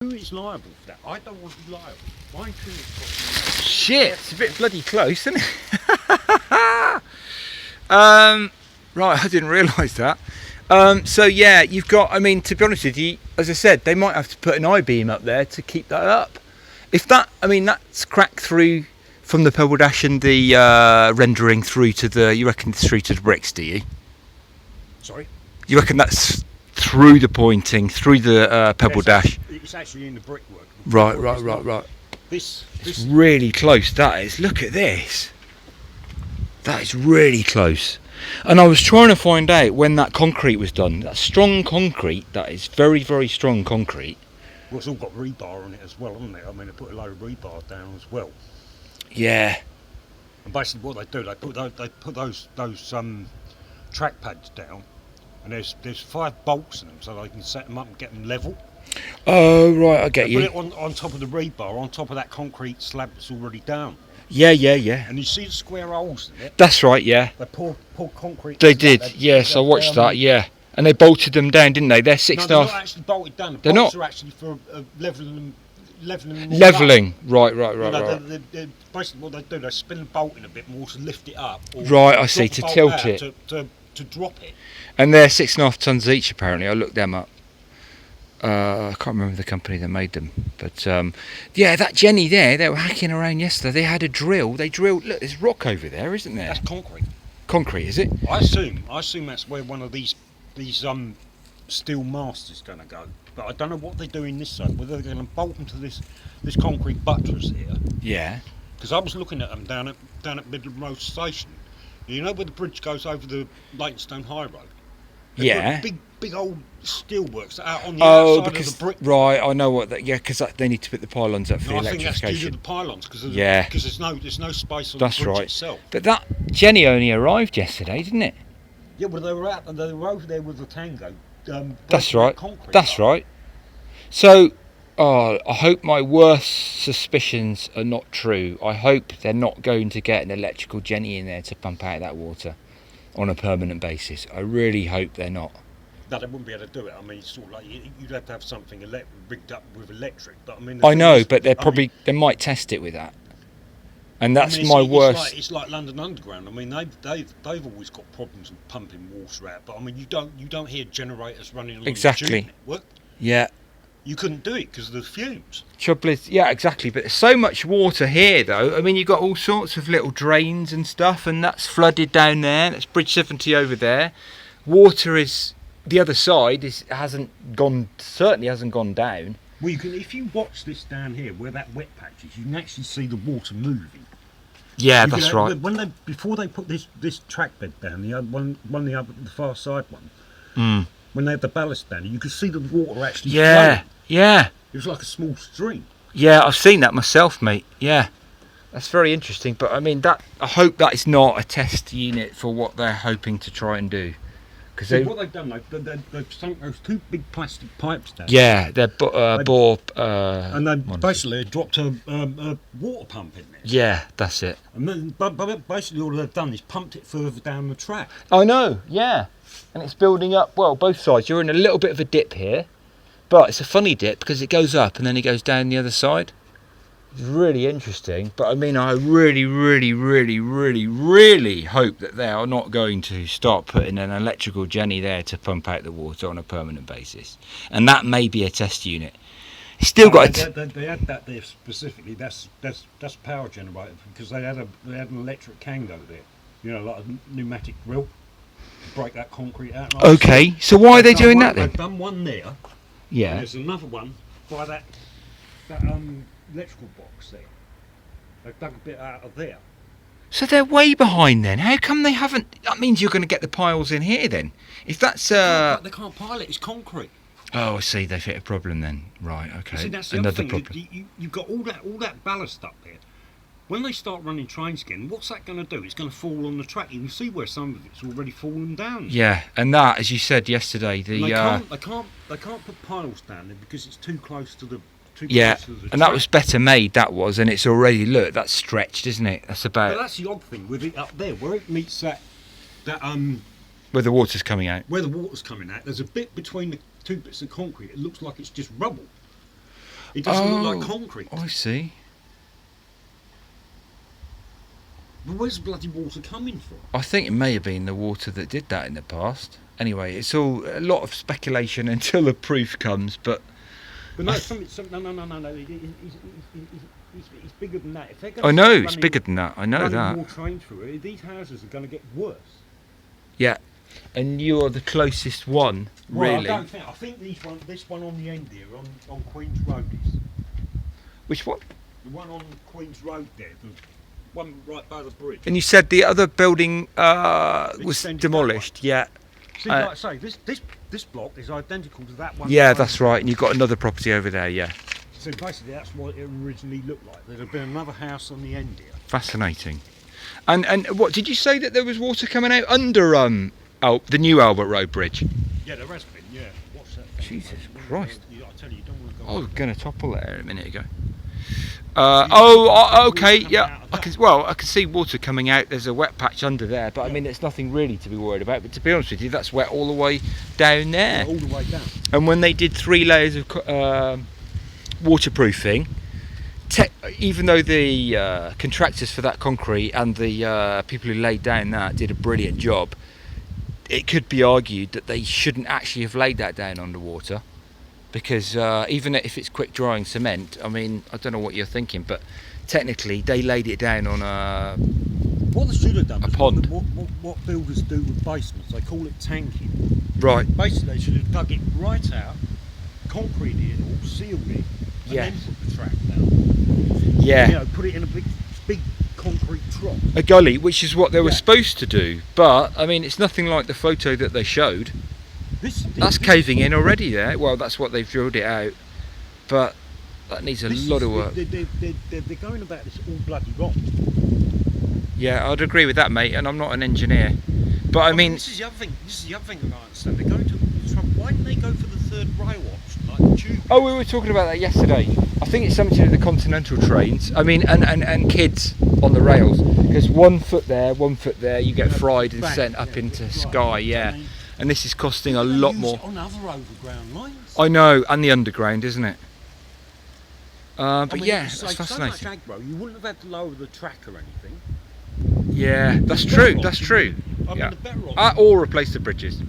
Who is liable for that? I don't want to be liable. My insurance costs me. Shit, it's a bit bloody close, isn't it? Right, I didn't realise that. So yeah, you've got, I mean, to be honest with you, as I said, they might have to put an I-beam up there to keep that up. If that, I mean, that's cracked through from the pebble dash and the rendering through to the, you reckon it's through to the bricks, do you? Sorry? You reckon that's through the pointing, through the pebble dash? It's actually in the brickwork. Right. This Really close, that is. Look at this. That is really close. And I was trying to find out when that concrete was done. That strong concrete, that is very, very strong concrete. Well, it's all got rebar on it as well, hasn't it? I mean, they put a load of rebar down as well. Yeah. And basically, what they do, they put those track pads down, and there's 5 bolts in them, so they can set them up and get them level. Oh right, I get they you. Put it on top of the rebar, on top of that concrete slab that's already down. Yeah. And you see the square holes in it. That's right. Yeah. They poured concrete. They did. Yes, I watched that. Yeah. And they bolted them down, didn't they? They're 6.5. No, they're not actually bolted down. The they're bolts not. are actually for leveling. Leveling. Right. They're basically, what they do, they spin the bolt in a bit more to lift it up. Or right, I see. To tilt it. To drop it. And they're 6.5 tons each. Apparently, I looked them up. I can't remember the company that made them, but yeah, that Jenny there, they were hacking around yesterday. They had a drill. They drilled. Look, there's rock over there, isn't there? That's concrete. Concrete, is it? I assume that's where one of these steel masts is going to go. But I don't know what they're doing this side. Whether they're going to bolt them to this concrete buttress here. Yeah. Because I was looking at them down at Midland Road Station. You know where the bridge goes over the Leytonstone High Road? Yeah. Big old steelworks out on the outside of the brick. Right, I know what that. Yeah, because they need to put the pylons up for the electrification. I think that's due to the pylons because there's no space on that's the bridge right. itself. But that Jenny only arrived yesterday, didn't it? Yeah, well they were over there with the Tango. That's right. Concrete that's right. So, I hope my worst suspicions are not true. I hope they're not going to get an electrical Jenny in there to pump out that water on a permanent basis. I really hope they're not. No, they wouldn't be able to do it. I mean, it's sort of like you'd have to have something rigged up with electric. But I mean, I know, but they might test it with that. And that's my worst. It's like London Underground. I mean, they've always got problems with pumping water out. But I mean, you don't hear generators running along the tube network. Yeah. You couldn't do it because of the fumes. Trouble is, yeah, exactly. But there's so much water here, though. I mean, you've got all sorts of little drains and stuff, and that's flooded down there. That's Bridge 70 over there. Water is the other side. Certainly hasn't gone down. Well, if you watch this down here, where that wet patch is, you can actually see the water moving. Yeah, that's right. Before they put this track bed down, the far side one. When they had the ballast down, you could see the water actually flowing. Yeah. It was like a small stream. Yeah, I've seen that myself, mate. Yeah. That's very interesting. But I mean, I hope that is not a test unit for what they're hoping to try and do. Because what they've done, they've sunk those 2 big plastic pipes down. Yeah, they're bore. And they basically dropped a water pump in there. Yeah, that's it. And then, but basically all they've done is pumped it further down the track. I know, yeah. And it's building up, well, both sides. You're in a little bit of a dip here, but it's a funny dip because it goes up and then it goes down the other side. It's really interesting. But I mean, I really, really, really, really, really hope that they are not going to start putting an electrical Jenny there to pump out the water on a permanent basis. And that may be a test unit. It's still got. They had that there specifically. That's power generator because they had an electric Kango there. You know, like a pneumatic drill. Break that concrete out. Okay, so why are they doing that then? They've done one there. Yeah. And there's another one by that electrical box there. They've dug a bit out of there. So they're way behind then. How come they haven't? That means you're going to get the piles in here then. If that's they can't pile it. It's concrete. Oh, I see. They've hit a problem then. Right. Okay. See, that's the other thing. You've got all that ballast up there. When they start running trains again, what's that going to do? It's going to fall on the track. You can see where some of it's already fallen down. Yeah, and that, as you said yesterday, they can't put piles down there because it's too close to the. And that was better made. That was, and it's already that's stretched, isn't it? That's about. But that's the odd thing with it up there, where it meets that where the water's coming out. Where the water's coming out, there's a bit between the 2 bits of concrete. It looks like it's just rubble. It doesn't look like concrete. I see. But where's the bloody water coming from? I think it may have been the water that did that in the past. Anyway, it's all a lot of speculation until the proof comes. But no, no. It's bigger than that. If they're I know it's bigger than that. I know running that. more trains through it, these houses are going to get worse. Yeah, and you're the closest one, Well, really. I think this one on the end here, on Queen's Road is. Which one? The one on Queen's Road there, the one right by the bridge. And you said the other building was Extended demolished. Yeah. See, like I say, this block is identical to that one. Yeah, that's right. And you've got another property over there. Yeah. So basically, that's what it originally looked like. There'd have been another house on the end here. Fascinating. And what did you say that there was water coming out under the new Albert Road Bridge? Yeah, there has been. Yeah. What's that thing? Jesus Christ! I tell you, you don't want to go. I was going to topple there a minute ago. Water Okay, coming yeah. out of I can see water coming out. There's a wet patch under there, but I mean, it's nothing really to be worried about. But to be honest with you, that's wet all the way down there. all the way down. And when they did 3 layers of waterproofing, even though the contractors for that concrete and the people who laid down that did a brilliant job, it could be argued that they shouldn't actually have laid that down underwater, because even if it's quick drying cement, I mean, I don't know what you're thinking, but technically they laid it down on a What they should have done is pond. What builders do with basements. They call it tanking. Right. Basically, they should have dug it right out, concreted it all, sealed it, and Yeah. then put the track down. Yeah. You know, put it in a big concrete trough. A gully, which is what they were Yeah. supposed to do, but I mean, it's nothing like the photo that they showed. That's this- caving in already there. Well, that's what they've drilled it out, but that needs a this lot is- of work. They're going about this all bloody wrong. Yeah, I'd agree with that, mate, and I'm not an engineer, but I mean, this is the other thing. This is the other thing I don't understand. They're going to Trump. Why didn't they go for the third rail option, like the tube? oh, we were talking about that yesterday. I think it's something to do with the continental trains. I mean, and kids on the rails, because 1 foot there, 1 foot there, you get fried and Back, sent up yeah, into right. sky. Yeah, I mean, and this is costing a they lot use more. it on other overground lines. I know, and the underground, isn't it? But I mean, yeah, it's that's like fascinating. So much aggro, you wouldn't have had to lower the track or anything. Yeah, that's Better true. off That's you- true. I mean, Yeah. the better off. Or replace the bridges.